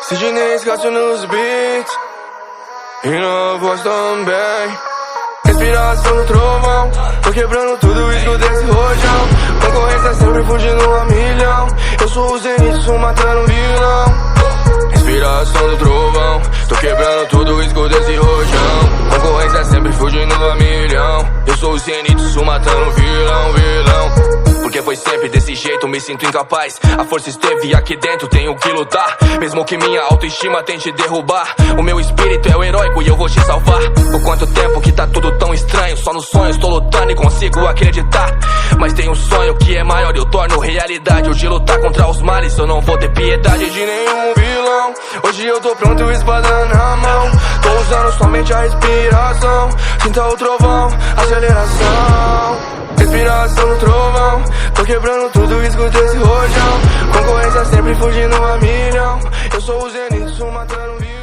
Sidney-Scaccio nos beats e na voz também. Respiração do trovão, tô quebrando tudo isso desse rojão. Concorrência sempre fugindo a milhão. Eu sou o Zenitsu matando um vilão. Respiração do trovão, tô quebrando tudo isso desse rojão. Concorrência sempre fugindo a milhão. Eu sou o Zenitsu matando um vilão. Porque foi sempre desse jeito, me sinto incapaz. A força esteve aqui dentro, tenho que lutar. Mesmo que minha autoestima tente derrubar, o meu espírito é o heróico e eu vou te salvar. Por quanto tempo que tá tudo tão estranho, só nos sonhos tô lutando e consigo acreditar. Mas tem um sonho que é maior, eu torno realidade. O de lutar contra os males, eu não vou ter piedade de nenhum vilão. Hoje eu tô pronto, espada na mão. Tô usando somente a respiração. Sinta o trovão, aceleração. Respiração no trovão, tô quebrando tudo isso desse rojão. Concorrência sempre fugindo a milhão. Eu sou o Zenitsu matando um vilão.